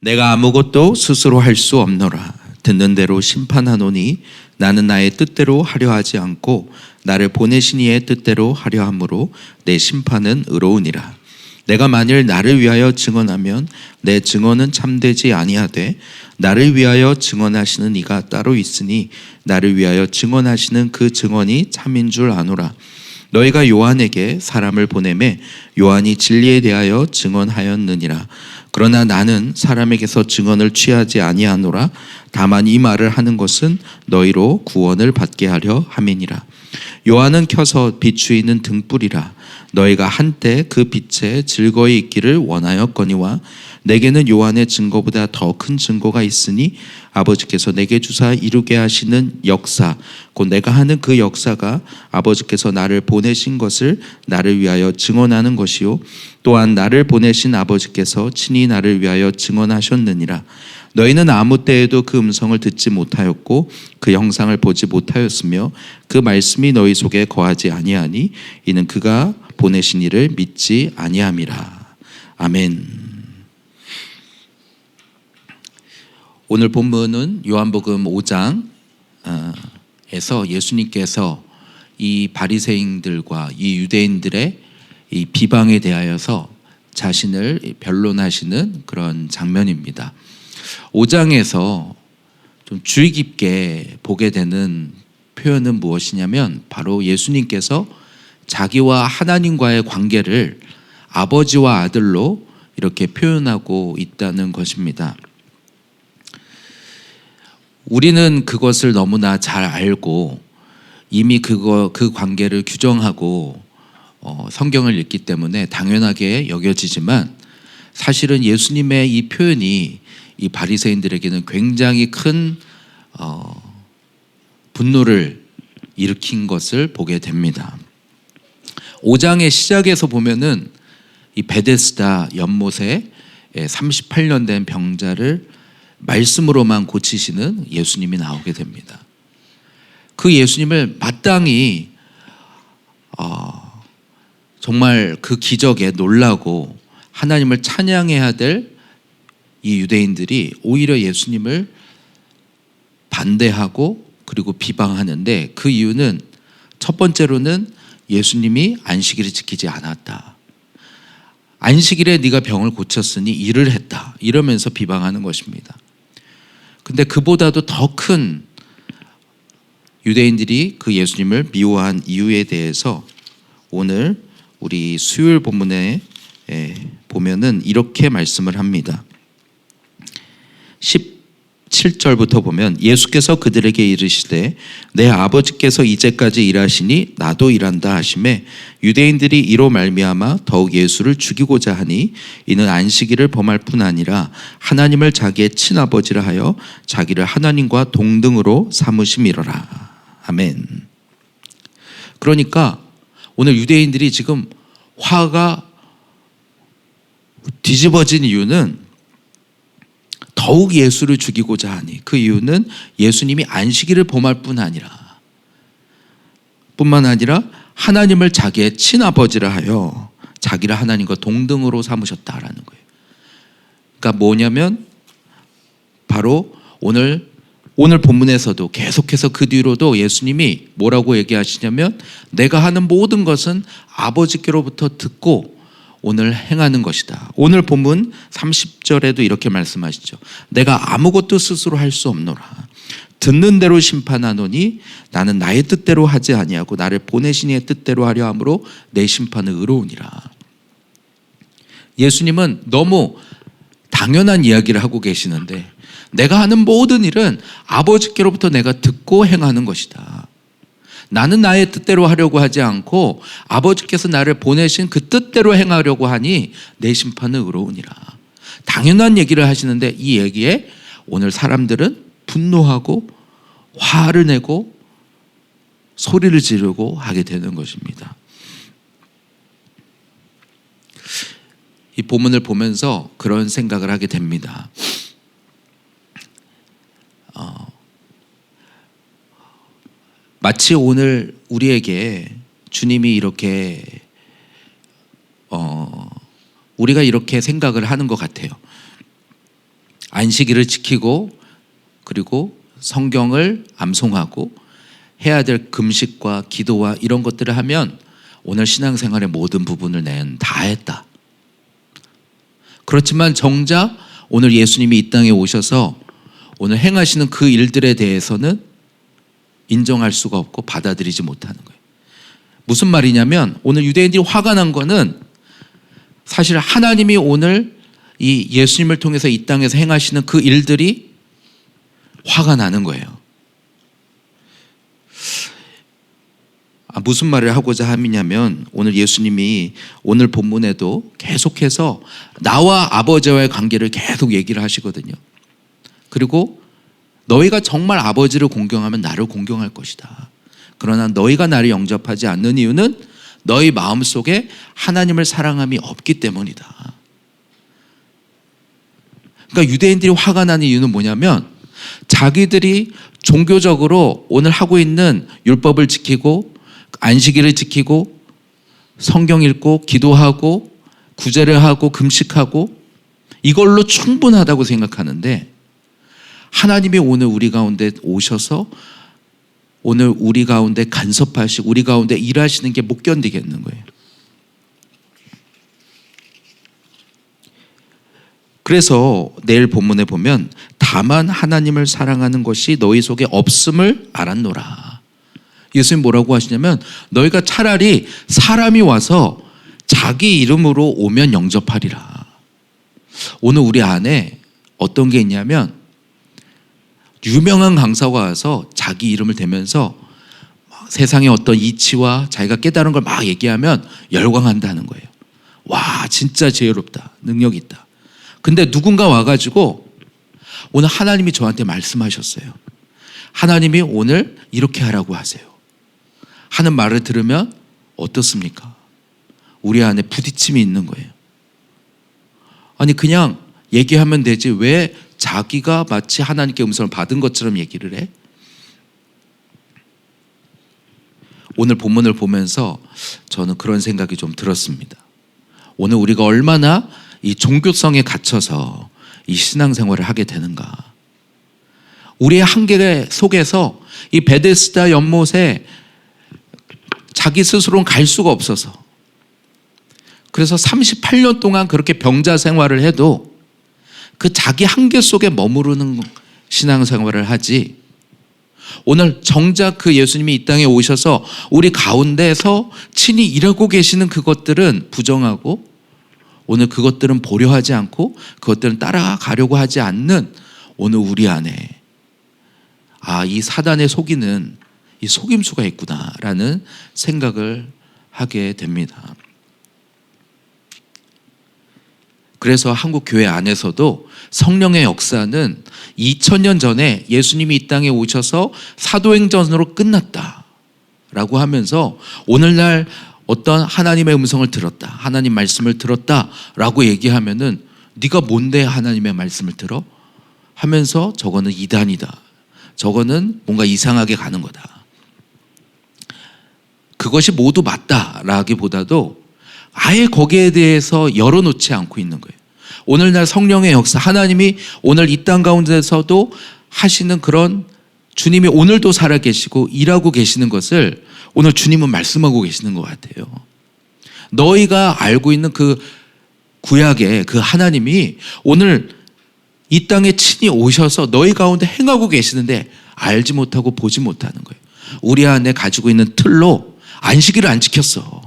내가 아무것도 스스로 할 수 없노라. 듣는 대로 심판하노니 나는 나의 뜻대로 하려 하지 않고 나를 보내신 이의 뜻대로 하려 함으로 내 심판은 의로우니라. 내가 만일 나를 위하여 증언하면 내 증언은 참되지 아니하되 나를 위하여 증언하시는 이가 따로 있으니 나를 위하여 증언하시는 그 증언이 참인 줄 아노라. 너희가 요한에게 사람을 보내매 요한이 진리에 대하여 증언하였느니라. 그러나 나는 사람에게서 증언을 취하지 아니하노라. 다만 이 말을 하는 것은 너희로 구원을 받게 하려 함이니라. 요한은 켜서 비추이는 등불이라. 너희가 한때 그 빛에 즐거이 있기를 원하였거니와 내게는 요한의 증거보다 더 큰 증거가 있으니 아버지께서 내게 주사 이루게 하시는 역사, 곧 내가 하는 그 역사가 아버지께서 나를 보내신 것을 나를 위하여 증언하는 것이요 또한 나를 보내신 아버지께서 친히 나를 위하여 증언하셨느니라. 너희는 아무 때에도 그 음성을 듣지 못하였고 그 형상을 보지 못하였으며 그 말씀이 너희 속에 거하지 아니하니 이는 그가 보내신 이를 믿지 아니함이라. 아멘. 오늘 본문은 요한복음 5장에서 예수님께서 이 바리새인들과 이 유대인들의 이 비방에 대하여서 자신을 변론하시는 그런 장면입니다. 5장에서 좀 주의 깊게 보게 되는 표현은 무엇이냐면 바로 예수님께서 자기와 하나님과의 관계를 아버지와 아들로 이렇게 표현하고 있다는 것입니다. 우리는 그것을 너무나 잘 알고 이미 그 관계를 규정하고 성경을 읽기 때문에 당연하게 여겨지지만 사실은 예수님의 이 표현이 이 바리새인들에게는 굉장히 큰 분노를 일으킨 것을 보게 됩니다. 5장의 시작에서 보면은 이 베데스다 연못에 38년 된 병자를 말씀으로만 고치시는 예수님이 나오게 됩니다. 그 예수님을 마땅히 정말 그 기적에 놀라고 하나님을 찬양해야 될 이 유대인들이 오히려 예수님을 반대하고 그리고 비방하는데 그 이유는 첫 번째로는 예수님이 안식일을 지키지 않았다. 안식일에 네가 병을 고쳤으니 일을 했다. 이러면서 비방하는 것입니다. 근데 그보다도 더 큰 유대인들이 그 예수님을 미워한 이유에 대해서 오늘 우리 수요일 본문에 보면은 이렇게 말씀을 합니다. 17절부터 보면 예수께서 그들에게 이르시되 내 아버지께서 이제까지 일하시니 나도 일한다 하시매 유대인들이 이로 말미암아 더욱 예수를 죽이고자 하니 이는 안식일을 범할 뿐 아니라 하나님을 자기의 친아버지라 하여 자기를 하나님과 동등으로 삼으심이로라. 아멘. 그러니까 오늘 유대인들이 지금 화가 뒤집어진 이유는 더욱 예수를 죽이고자 하니 그 이유는 예수님이 안식일을 범할 뿐만 아니라 하나님을 자기의 친아버지라 하여 자기를 하나님과 동등으로 삼으셨다라는 거예요. 그러니까 뭐냐면 바로 오늘 본문에서도 계속해서 그 뒤로도 예수님이 뭐라고 얘기하시냐면 내가 하는 모든 것은 아버지께로부터 듣고 오늘 행하는 것이다. 오늘 본문 30절에도 이렇게 말씀하시죠. 내가 아무것도 스스로 할 수 없노라. 듣는 대로 심판하노니 나는 나의 뜻대로 하지 아니하고 나를 보내신 이의 뜻대로 하려 함으로 내 심판은 의로우니라. 예수님은 너무 당연한 이야기를 하고 계시는데 내가 하는 모든 일은 아버지께로부터 내가 듣고 행하는 것이다. 나는 나의 뜻대로 하려고 하지 않고 아버지께서 나를 보내신 그 뜻대로 행하려고 하니 내 심판은 의로우니라. 당연한 얘기를 하시는데 이 얘기에 오늘 사람들은 분노하고 화를 내고 소리를 지르고 하게 되는 것입니다. 이 본문을 보면서 그런 생각을 하게 됩니다. 마치 오늘 우리에게 주님이 이렇게 우리가 이렇게 생각을 하는 것 같아요. 안식일을 지키고 그리고 성경을 암송하고 해야 될 금식과 기도와 이런 것들을 하면 오늘 신앙생활의 모든 부분을 낸 다 했다. 그렇지만 정작 오늘 예수님이 이 땅에 오셔서 오늘 행하시는 그 일들에 대해서는 인정할 수가 없고 받아들이지 못하는 거예요. 무슨 말이냐면 오늘 유대인들이 화가 난 거는 사실 하나님이 오늘 이 예수님을 통해서 이 땅에서 행하시는 그 일들이 화가 나는 거예요. 무슨 말을 하고자 하냐면 오늘 예수님이 오늘 본문에도 계속해서 나와 아버지와의 관계를 계속 얘기를 하시거든요. 그리고 너희가 정말 아버지를 공경하면 나를 공경할 것이다. 그러나 너희가 나를 영접하지 않는 이유는 너희 마음속에 하나님을 사랑함이 없기 때문이다. 그러니까 유대인들이 화가 나는 이유는 뭐냐면 자기들이 종교적으로 오늘 하고 있는 율법을 지키고 안식일을 지키고 성경 읽고 기도하고 구제를 하고 금식하고 이걸로 충분하다고 생각하는데 하나님이 오늘 우리 가운데 오셔서 오늘 우리 가운데 간섭하시고 우리 가운데 일하시는 게 못 견디겠는 거예요. 그래서 내일 본문에 보면 다만 하나님을 사랑하는 것이 너희 속에 없음을 알았노라. 예수님 뭐라고 하시냐면 너희가 차라리 사람이 와서 자기 이름으로 오면 영접하리라. 오늘 우리 안에 어떤 게 있냐면 유명한 강사가 와서 자기 이름을 대면서 세상의 어떤 이치와 자기가 깨달은 걸 막 얘기하면 열광한다는 거예요. 와, 진짜 지혜롭다. 능력 있다. 근데 누군가 와가지고 오늘 하나님이 저한테 말씀하셨어요. 하나님이 오늘 이렇게 하라고 하세요. 하는 말을 들으면 어떻습니까? 우리 안에 부딪힘이 있는 거예요. 아니 그냥 얘기하면 되지 왜 자기가 마치 하나님께 음성을 받은 것처럼 얘기를 해? 오늘 본문을 보면서 저는 그런 생각이 좀 들었습니다. 오늘 우리가 얼마나 이 종교성에 갇혀서 이 신앙생활을 하게 되는가. 우리의 한계 속에서 이 베데스다 연못에 자기 스스로는 갈 수가 없어서 그래서 38년 동안 그렇게 병자 생활을 해도 그 자기 한계 속에 머무르는 신앙생활을 하지 오늘 정작 그 예수님이 이 땅에 오셔서 우리 가운데서 친히 일하고 계시는 그것들은 부정하고 오늘 그것들은 보려 하지 않고 그것들은 따라가려고 하지 않는 오늘 우리 안에 이 사단의 속이는 이 속임수가 있구나라는 생각을 하게 됩니다. 그래서 한국 교회 안에서도 성령의 역사는 2000년 전에 예수님이 이 땅에 오셔서 사도행전으로 끝났다라고 하면서 오늘날 어떤 하나님의 음성을 들었다, 하나님 말씀을 들었다라고 얘기하면은 네가 뭔데 하나님의 말씀을 들어? 하면서 저거는 이단이다. 저거는 뭔가 이상하게 가는 거다. 그것이 모두 맞다라기보다도 아예 거기에 대해서 열어놓지 않고 있는 거예요. 오늘날 성령의 역사, 하나님이 오늘 이 땅 가운데서도 하시는 그런 주님이 오늘도 살아계시고 일하고 계시는 것을 오늘 주님은 말씀하고 계시는 것 같아요. 너희가 알고 있는 그 구약의 그 하나님이 오늘 이 땅에 친히 오셔서 너희 가운데 행하고 계시는데 알지 못하고 보지 못하는 거예요. 우리 안에 가지고 있는 틀로 안식일을 안 지켰어.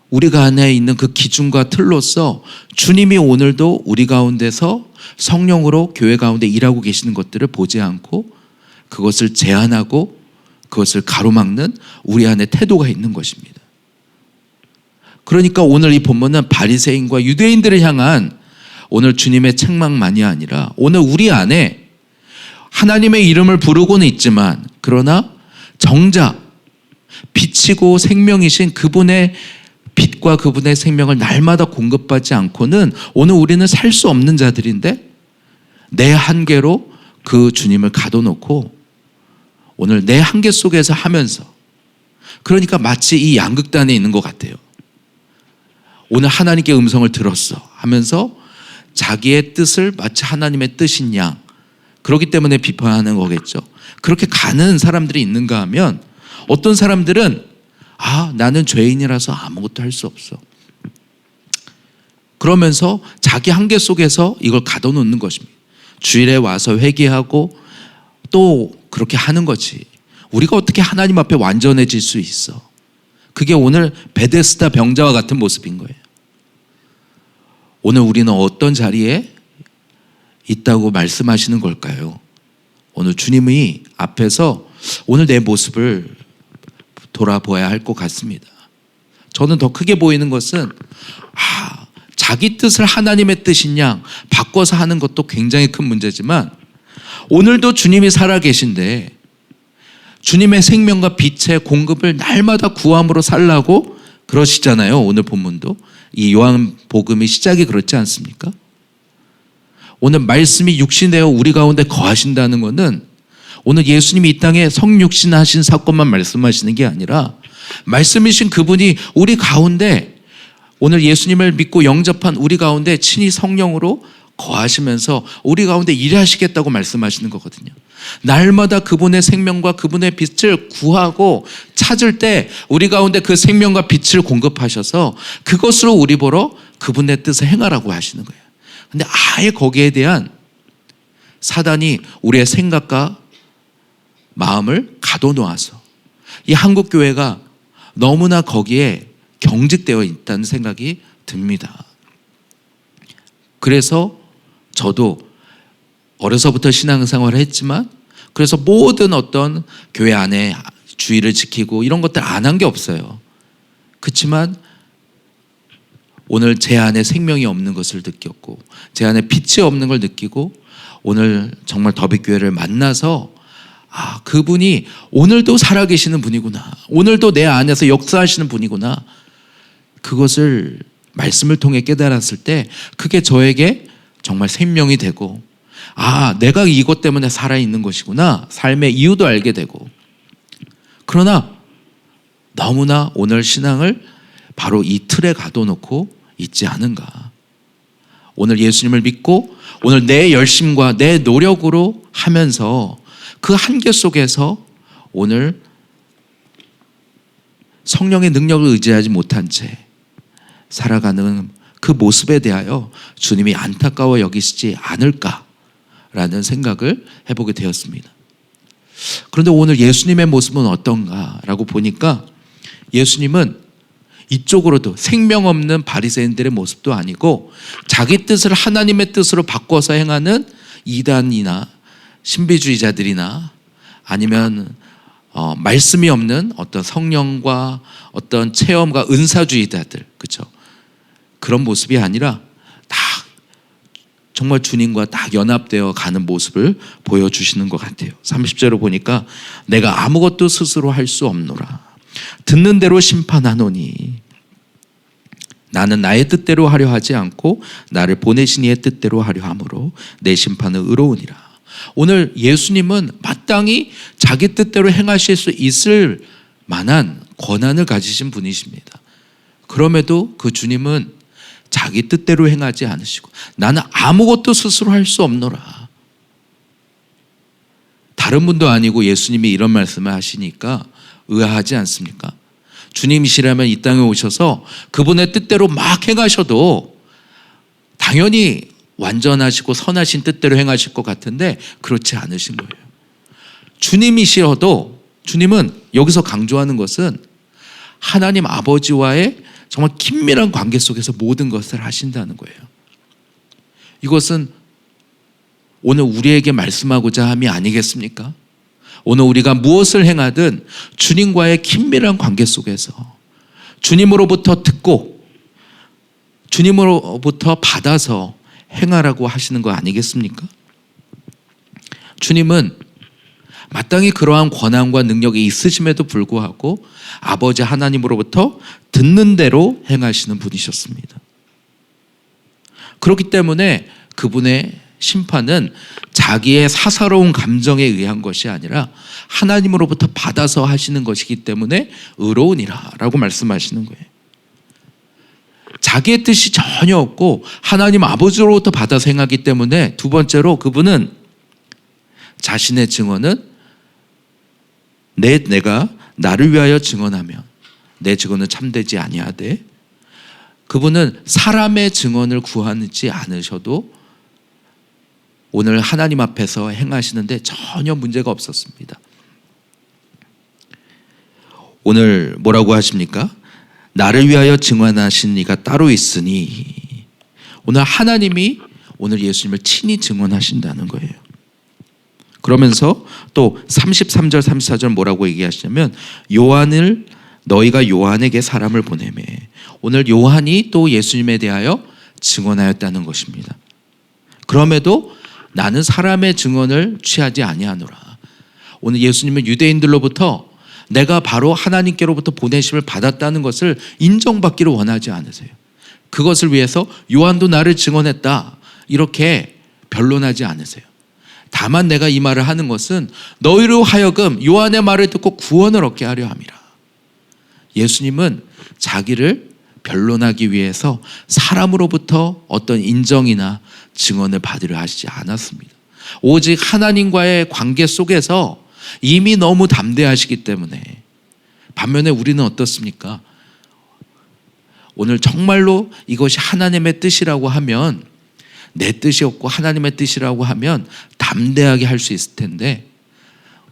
우리가 안에 있는 그 기준과 틀로서 주님이 오늘도 우리 가운데서 성령으로 교회 가운데 일하고 계시는 것들을 보지 않고 그것을 제한하고 그것을 가로막는 우리 안에 태도가 있는 것입니다. 그러니까 오늘 이 본문은 바리새인과 유대인들을 향한 오늘 주님의 책망만이 아니라 오늘 우리 안에 하나님의 이름을 부르고는 있지만 그러나 정작 빛이고 생명이신 그분의 빛과 그분의 생명을 날마다 공급받지 않고는 오늘 우리는 살 수 없는 자들인데 내 한계로 그 주님을 가둬놓고 오늘 내 한계 속에서 하면서 그러니까 마치 이 양극단에 있는 것 같아요. 오늘 하나님께 음성을 들었어 하면서 자기의 뜻을 마치 하나님의 뜻인 양, 그렇기 때문에 비판하는 거겠죠. 그렇게 가는 사람들이 있는가 하면 어떤 사람들은 나는 죄인이라서 아무것도 할 수 없어, 그러면서 자기 한계 속에서 이걸 가둬놓는 것입니다. 주일에 와서 회개하고 또 그렇게 하는 거지. 우리가 어떻게 하나님 앞에 완전해질 수 있어? 그게 오늘 베데스다 병자와 같은 모습인 거예요. 오늘 우리는 어떤 자리에 있다고 말씀하시는 걸까요? 오늘 주님이 앞에서 오늘 내 모습을 돌아보아야 할 것 같습니다. 저는 더 크게 보이는 것은 자기 뜻을 하나님의 뜻인 양 바꿔서 하는 것도 굉장히 큰 문제지만, 오늘도 주님이 살아계신데 주님의 생명과 빛의 공급을 날마다 구함으로 살라고 그러시잖아요. 오늘 본문도 이 요한복음의 시작이 그렇지 않습니까? 오늘 말씀이 육신되어 우리 가운데 거하신다는 것은 오늘 예수님이 이 땅에 성육신하신 사건만 말씀하시는 게 아니라 말씀이신 그분이 우리 가운데, 오늘 예수님을 믿고 영접한 우리 가운데 친히 성령으로 거하시면서 우리 가운데 일하시겠다고 말씀하시는 거거든요. 날마다 그분의 생명과 그분의 빛을 구하고 찾을 때 우리 가운데 그 생명과 빛을 공급하셔서 그것으로 우리 보러 그분의 뜻을 행하라고 하시는 거예요. 근데 아예 거기에 대한 사단이 우리의 생각과 마음을 가둬놓아서 이 한국교회가 너무나 거기에 경직되어 있다는 생각이 듭니다. 그래서 저도 어려서부터 신앙생활을 했지만, 그래서 모든 어떤 교회 안에 주의를 지키고 이런 것들 안 한 게 없어요. 그렇지만 오늘 제 안에 생명이 없는 것을 느꼈고 제 안에 빛이 없는 걸 느끼고, 오늘 정말 더빅교회를 만나서 그분이 오늘도 살아계시는 분이구나, 오늘도 내 안에서 역사하시는 분이구나, 그것을 말씀을 통해 깨달았을 때 그게 저에게 정말 생명이 되고, 내가 이것 때문에 살아있는 것이구나, 삶의 이유도 알게 되고. 그러나 너무나 오늘 신앙을 바로 이 틀에 가둬놓고 있지 않은가. 오늘 예수님을 믿고 오늘 내 열심과 내 노력으로 하면서 그 한계 속에서 오늘 성령의 능력을 의지하지 못한 채 살아가는 그 모습에 대하여 주님이 안타까워 여기시지 않을까라는 생각을 해보게 되었습니다. 그런데 오늘 예수님의 모습은 어떤가라고 보니까, 예수님은 이쪽으로도 생명 없는 바리새인들의 모습도 아니고 자기 뜻을 하나님의 뜻으로 바꿔서 행하는 이단이나 신비주의자들이나 아니면 말씀이 없는 어떤 성령과 어떤 체험과 은사주의자들, 그렇죠? 그런 모습이 아니라 다 정말 주님과 딱 연합되어 가는 모습을 보여주시는 것 같아요. 30절을 보니까 내가 아무것도 스스로 할 수 없노라. 듣는 대로 심판하노니 나는 나의 뜻대로 하려 하지 않고 나를 보내신 이의 뜻대로 하려 함으로 내 심판은 의로우니라. 오늘 예수님은 마땅히 자기 뜻대로 행하실 수 있을 만한 권한을 가지신 분이십니다. 그럼에도 그 주님은 자기 뜻대로 행하지 않으시고 나는 아무것도 스스로 할 수 없노라. 다른 분도 아니고 예수님이 이런 말씀을 하시니까 의아하지 않습니까? 주님이시라면 이 땅에 오셔서 그분의 뜻대로 막 행하셔도 당연히 완전하시고 선하신 뜻대로 행하실 것 같은데 그렇지 않으신 거예요. 주님이시어도 주님은 여기서 강조하는 것은 하나님 아버지와의 정말 긴밀한 관계 속에서 모든 것을 하신다는 거예요. 이것은 오늘 우리에게 말씀하고자 함이 아니겠습니까? 오늘 우리가 무엇을 행하든 주님과의 긴밀한 관계 속에서 주님으로부터 듣고 주님으로부터 받아서 행하라고 하시는 거 아니겠습니까? 주님은 마땅히 그러한 권한과 능력이 있으심에도 불구하고 아버지 하나님으로부터 듣는 대로 행하시는 분이셨습니다. 그렇기 때문에 그분의 심판은 자기의 사사로운 감정에 의한 것이 아니라 하나님으로부터 받아서 하시는 것이기 때문에 의로우니라 라고 말씀하시는 거예요. 자기의 뜻이 전혀 없고 하나님 아버지로부터 받아서 행하기 때문에, 두 번째로 그분은 자신의 증언은 내가 나를 위하여 증언하면 내 증언은 참되지 아니하되, 그분은 사람의 증언을 구하지 않으셔도 오늘 하나님 앞에서 행하시는데 전혀 문제가 없었습니다. 오늘 뭐라고 하십니까? 나를 위하여 증언하신 이가 따로 있으니, 오늘 하나님이 오늘 예수님을 친히 증언하신다는 거예요. 그러면서 또 33절 34절 뭐라고 얘기하시냐면, 너희가 요한에게 사람을 보내매. 오늘 요한이 또 예수님에 대하여 증언하였다는 것입니다. 그럼에도 나는 사람의 증언을 취하지 아니하노라. 오늘 예수님은 유대인들로부터 내가 바로 하나님께로부터 보내심을 받았다는 것을 인정받기를 원하지 않으세요. 그것을 위해서 요한도 나를 증언했다, 이렇게 변론하지 않으세요. 다만 내가 이 말을 하는 것은 너희로 하여금 요한의 말을 듣고 구원을 얻게 하려 함이라. 예수님은 자기를 변론하기 위해서 사람으로부터 어떤 인정이나 증언을 받으려 하시지 않았습니다. 오직 하나님과의 관계 속에서 이미 너무 담대하시기 때문에. 반면에 우리는 어떻습니까? 오늘 정말로 이것이 하나님의 뜻이라고 하면, 내 뜻이 없고 하나님의 뜻이라고 하면 담대하게 할 수 있을 텐데,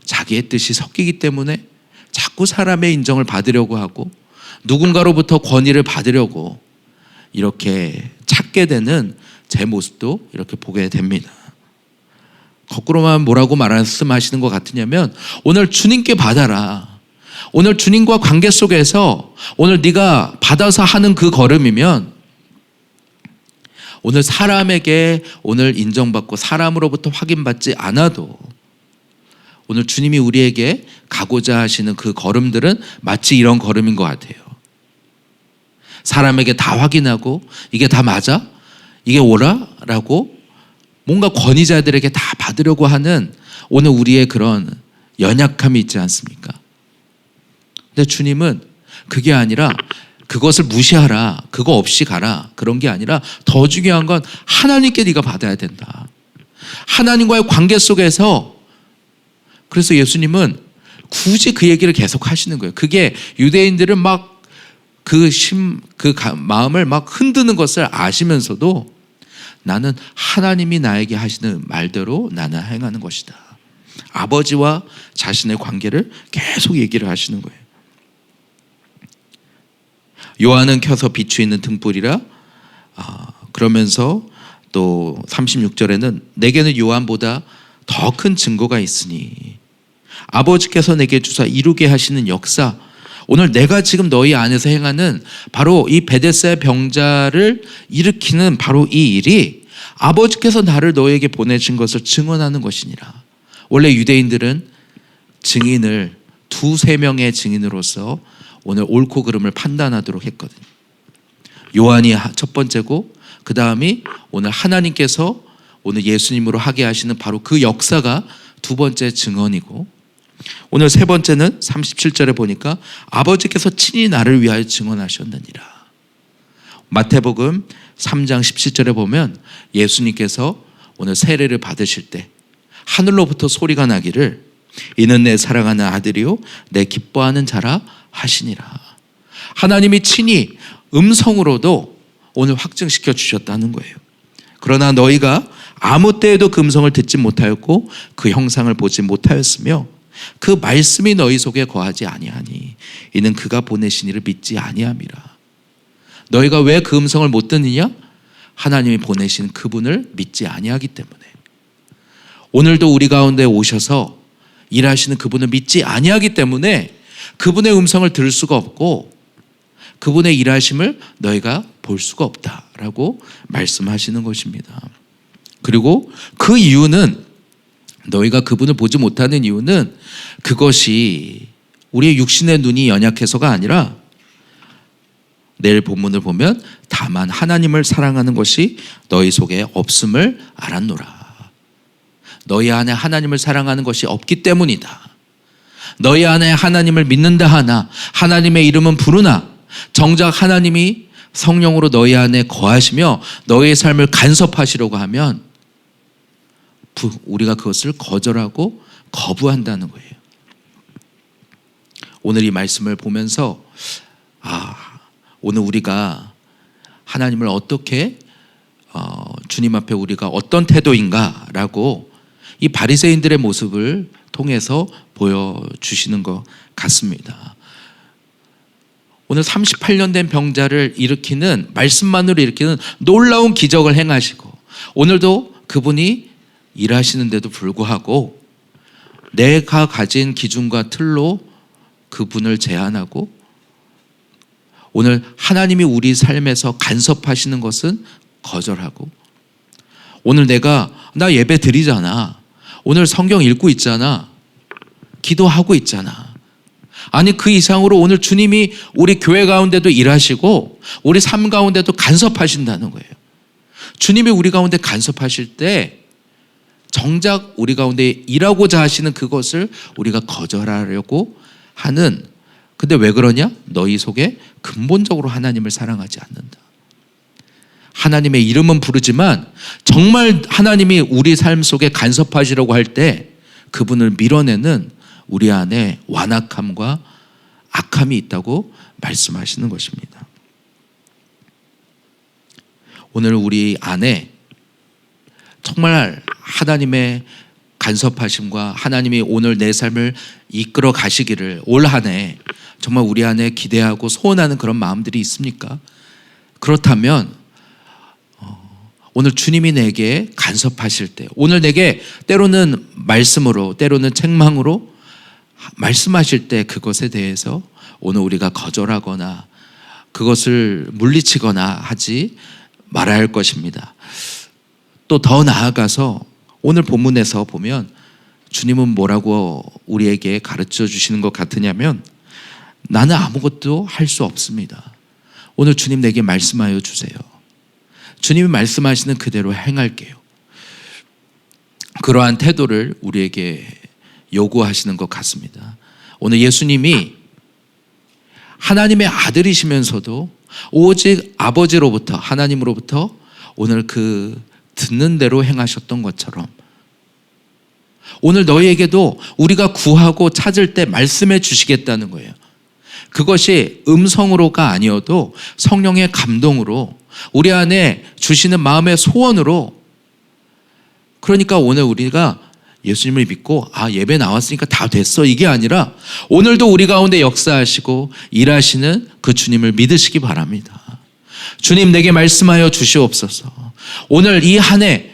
자기의 뜻이 섞이기 때문에 자꾸 사람의 인정을 받으려고 하고 누군가로부터 권위를 받으려고 이렇게 찾게 되는 제 모습도 이렇게 보게 됩니다. 거꾸로만 뭐라고 말씀하시는 것 같으냐면, 오늘 주님께 받아라. 오늘 주님과 관계 속에서 오늘 네가 받아서 하는 그 걸음이면, 오늘 사람에게 오늘 인정받고 사람으로부터 확인받지 않아도 오늘 주님이 우리에게 가고자 하시는 그 걸음들은 마치 이런 걸음인 것 같아요. 사람에게 다 확인하고 이게 다 맞아? 이게 옳아? 라고 뭔가 권위자들에게 다 받으려고 하는 오늘 우리의 그런 연약함이 있지 않습니까? 근데 주님은 그게 아니라 그것을 무시하라, 그거 없이 가라, 그런 게 아니라 더 중요한 건 하나님께 네가 받아야 된다. 하나님과의 관계 속에서. 그래서 예수님은 굳이 그 얘기를 계속 하시는 거예요. 그게 유대인들은 막 그 마음을 막 흔드는 것을 아시면서도 나는 하나님이 나에게 하시는 말대로 나는 행하는 것이다. 아버지와 자신의 관계를 계속 얘기를 하시는 거예요. 요한은 켜서 비추이는 등불이라. 그러면서 또 36절에는 내게는 요한보다 더 큰 증거가 있으니 아버지께서 내게 주사 이루게 하시는 역사, 오늘 내가 지금 너희 안에서 행하는 바로 이 베데스다의 병자를 일으키는 바로 이 일이 아버지께서 나를 너에게 보내신 것을 증언하는 것이니라. 원래 유대인들은 증인을 2-3명의 증인으로서 오늘 옳고 그름을 판단하도록 했거든요. 요한이 첫 번째고, 그 다음이 오늘 하나님께서 오늘 예수님으로 하게 하시는 바로 그 역사가 두 번째 증언이고, 오늘 세 번째는 37절에 보니까 아버지께서 친히 나를 위하여 증언하셨느니라. 마태복음 3장 17절에 보면 예수님께서 오늘 세례를 받으실 때 하늘로부터 소리가 나기를 이는 내 사랑하는 아들이요 내 기뻐하는 자라 하시니라. 하나님이 친히 음성으로도 오늘 확증시켜 주셨다는 거예요. 그러나 너희가 아무 때에도 그 음성을 듣지 못하였고 그 형상을 보지 못하였으며 그 말씀이 너희 속에 거하지 아니하니 이는 그가 보내신 이를 믿지 아니함이라. 너희가 왜 그 음성을 못 듣느냐? 하나님이 보내신 그분을 믿지 아니하기 때문에. 오늘도 우리 가운데 오셔서 일하시는 그분을 믿지 아니하기 때문에 그분의 음성을 들을 수가 없고 그분의 일하심을 너희가 볼 수가 없다라고 말씀하시는 것입니다. 그리고 그 이유는, 너희가 그분을 보지 못하는 이유는 그것이 우리의 육신의 눈이 연약해서가 아니라, 내일 본문을 보면 다만 하나님을 사랑하는 것이 너희 속에 없음을 알았노라. 너희 안에 하나님을 사랑하는 것이 없기 때문이다. 너희 안에 하나님을 믿는다 하나 하나님의 이름은 부르나 정작 하나님이 성령으로 너희 안에 거하시며 너희의 삶을 간섭하시려고 하면 우리가 그것을 거절하고 거부한다는 거예요. 오늘 이 말씀을 보면서 오늘 우리가 하나님을 어떻게 주님 앞에 우리가 어떤 태도인가라고 이 바리새인들의 모습을 통해서 보여주시는 것 같습니다. 오늘 38년 된 병자를 일으키는 말씀만으로 일으키는 놀라운 기적을 행하시고 오늘도 그분이 일하시는데도 불구하고 내가 가진 기준과 틀로 그분을 제한하고 오늘 하나님이 우리 삶에서 간섭하시는 것은 거절하고 오늘 나 예배 드리잖아. 오늘 성경 읽고 있잖아. 기도하고 있잖아. 아니 그 이상으로 오늘 주님이 우리 교회 가운데도 일하시고 우리 삶 가운데도 간섭하신다는 거예요. 주님이 우리 가운데 간섭하실 때 정작 우리 가운데 일하고자 하시는 그것을 우리가 거절하려고 하는 근데 왜 그러냐? 너희 속에 근본적으로 하나님을 사랑하지 않는다. 하나님의 이름은 부르지만 정말 하나님이 우리 삶 속에 간섭하시려고 할 때 그분을 밀어내는 우리 안에 완악함과 악함이 있다고 말씀하시는 것입니다. 오늘 우리 안에 정말 하나님의 간섭하심과 하나님이 오늘 내 삶을 이끌어 가시기를 올 한 해 정말 우리 안에 기대하고 소원하는 그런 마음들이 있습니까? 그렇다면 오늘 주님이 내게 간섭하실 때 오늘 내게 때로는 말씀으로 때로는 책망으로 말씀하실 때 그것에 대해서 오늘 우리가 거절하거나 그것을 물리치거나 하지 말아야 할 것입니다. 또 더 나아가서 오늘 본문에서 보면 주님은 뭐라고 우리에게 가르쳐 주시는 것 같으냐면 나는 아무것도 할 수 없습니다. 오늘 주님 내게 말씀하여 주세요. 주님이 말씀하시는 그대로 행할게요. 그러한 태도를 우리에게 요구하시는 것 같습니다. 오늘 예수님이 하나님의 아들이시면서도 오직 아버지로부터 하나님으로부터 오늘 그 듣는 대로 행하셨던 것처럼 오늘 너희에게도 우리가 구하고 찾을 때 말씀해 주시겠다는 거예요. 그것이 음성으로가 아니어도 성령의 감동으로 우리 안에 주시는 마음의 소원으로 그러니까 오늘 우리가 예수님을 믿고 예배 나왔으니까 다 됐어 이게 아니라 오늘도 우리 가운데 역사하시고 일하시는 그 주님을 믿으시기 바랍니다. 주님 내게 말씀하여 주시옵소서. 오늘 이 한 해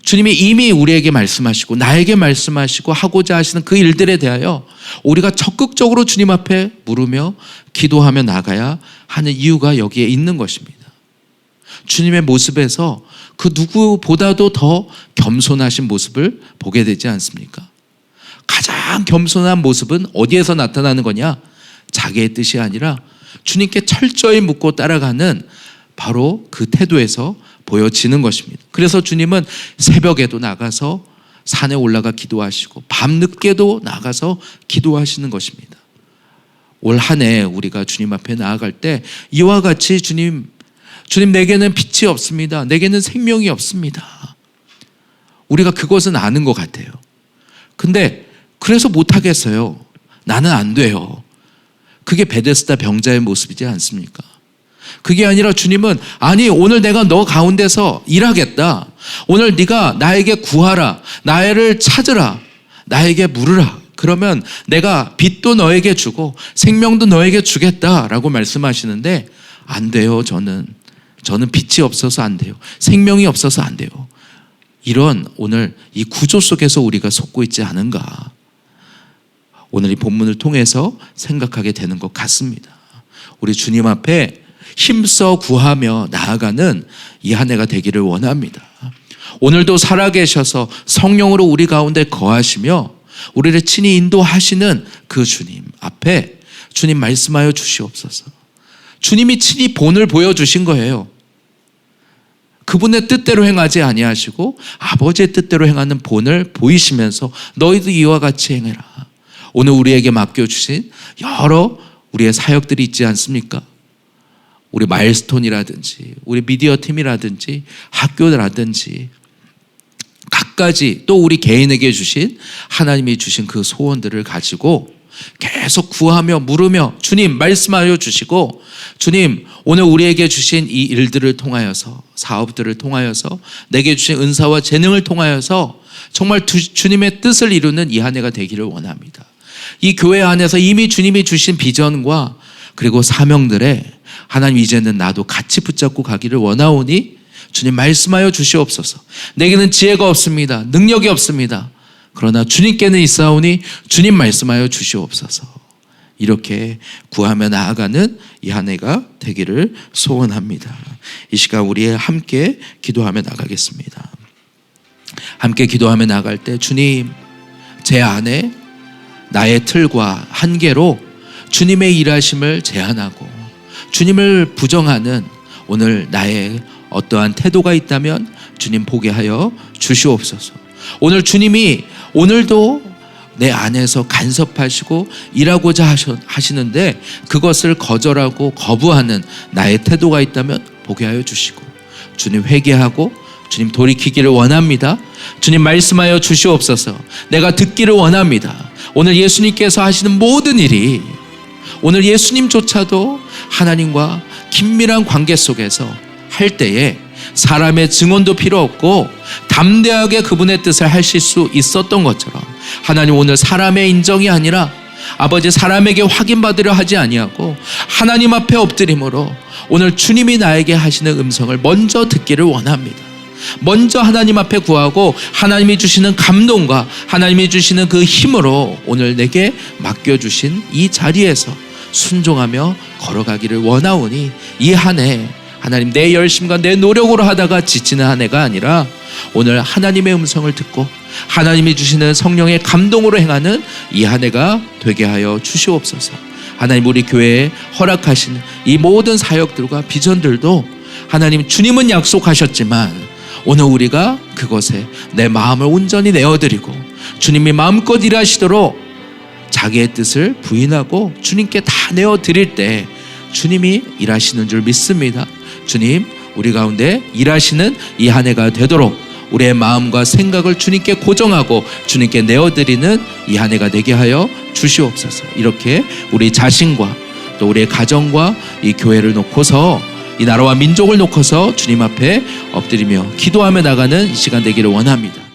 주님이 이미 우리에게 말씀하시고 나에게 말씀하시고 하고자 하시는 그 일들에 대하여 우리가 적극적으로 주님 앞에 물으며 기도하며 나가야 하는 이유가 여기에 있는 것입니다. 주님의 모습에서 그 누구보다도 더 겸손하신 모습을 보게 되지 않습니까? 가장 겸손한 모습은 어디에서 나타나는 거냐? 자기의 뜻이 아니라 주님께 철저히 묻고 따라가는 바로 그 태도에서 보여지는 것입니다. 그래서 주님은 새벽에도 나가서 산에 올라가 기도하시고 밤늦게도 나가서 기도하시는 것입니다. 올 한 해 우리가 주님 앞에 나아갈 때 이와 같이 주님 내게는 빛이 없습니다. 내게는 생명이 없습니다. 우리가 그것은 아는 것 같아요. 근데 그래서 못하겠어요. 나는 안 돼요. 그게 베데스다 병자의 모습이지 않습니까? 그게 아니라 주님은 오늘 내가 너 가운데서 일하겠다. 오늘 네가 나에게 구하라. 나를 찾으라. 나에게 물으라. 그러면 내가 빛도 너에게 주고 생명도 너에게 주겠다라고 말씀하시는데 안 돼요. 저는 빛이 없어서 안 돼요. 생명이 없어서 안 돼요. 이런 오늘 이 구조 속에서 우리가 속고 있지 않은가. 오늘 이 본문을 통해서 생각하게 되는 것 같습니다. 우리 주님 앞에 힘써 구하며 나아가는 이 한 해가 되기를 원합니다. 오늘도 살아계셔서 성령으로 우리 가운데 거하시며 우리를 친히 인도하시는 그 주님 앞에 주님 말씀하여 주시옵소서. 주님이 친히 본을 보여주신 거예요. 그분의 뜻대로 행하지 아니하시고 아버지의 뜻대로 행하는 본을 보이시면서 너희도 이와 같이 행해라. 오늘 우리에게 맡겨주신 여러 우리의 사역들이 있지 않습니까? 우리 마일스톤이라든지 우리 미디어 팀이라든지 학교라든지 갖가지 또 우리 개인에게 주신 하나님이 주신 그 소원들을 가지고 계속 구하며 물으며 주님 말씀하여 주시고 주님 오늘 우리에게 주신 이 일들을 통하여서 사업들을 통하여서 내게 주신 은사와 재능을 통하여서 정말 주님의 뜻을 이루는 이 한 해가 되기를 원합니다. 이 교회 안에서 이미 주님이 주신 비전과 그리고 사명들에 하나님 이제는 나도 같이 붙잡고 가기를 원하오니 주님 말씀하여 주시옵소서. 내게는 지혜가 없습니다. 능력이 없습니다. 그러나 주님께는 있사오니 주님 말씀하여 주시옵소서. 이렇게 구하며 나아가는 이 한 해가 되기를 소원합니다. 이 시간 우리 함께 기도하며 나가겠습니다. 함께 기도하며 나갈 때 주님 제 안에 나의 틀과 한계로 주님의 일하심을 제한하고 주님을 부정하는 오늘 나의 어떠한 태도가 있다면 주님 보게 하여 주시옵소서. 오늘 주님이 오늘도 내 안에서 간섭하시고 일하고자 하시는데 그것을 거절하고 거부하는 나의 태도가 있다면 보게 하여 주시고 주님 회개하고 주님 돌이키기를 원합니다. 주님 말씀하여 주시옵소서. 내가 듣기를 원합니다. 오늘 예수님께서 하시는 모든 일이 오늘 예수님조차도 하나님과 긴밀한 관계 속에서 할 때에 사람의 증언도 필요 없고 담대하게 그분의 뜻을 하실 수 있었던 것처럼 하나님 오늘 사람의 인정이 아니라 아버지 사람에게 확인받으려 하지 아니하고 하나님 앞에 엎드림으로 오늘 주님이 나에게 하시는 음성을 먼저 듣기를 원합니다. 먼저 하나님 앞에 구하고 하나님이 주시는 감동과 하나님이 주시는 그 힘으로 오늘 내게 맡겨주신 이 자리에서 순종하며 걸어가기를 원하오니 이 한 해 하나님 내 열심과 내 노력으로 하다가 지치는 한 해가 아니라 오늘 하나님의 음성을 듣고 하나님이 주시는 성령의 감동으로 행하는 이 한 해가 되게 하여 주시옵소서. 하나님 우리 교회에 허락하신 이 모든 사역들과 비전들도 하나님 주님은 약속하셨지만 오늘 우리가 그것에 내 마음을 온전히 내어드리고 주님이 마음껏 일하시도록 자기의 뜻을 부인하고 주님께 다 내어드릴 때 주님이 일하시는 줄 믿습니다. 주님 우리 가운데 일하시는 이 한 해가 되도록 우리의 마음과 생각을 주님께 고정하고 주님께 내어드리는 이 한 해가 되게 하여 주시옵소서. 이렇게 우리 자신과 또 우리의 가정과 이 교회를 놓고서 이 나라와 민족을 놓고서 주님 앞에 엎드리며 기도하며 나가는 이 시간 되기를 원합니다.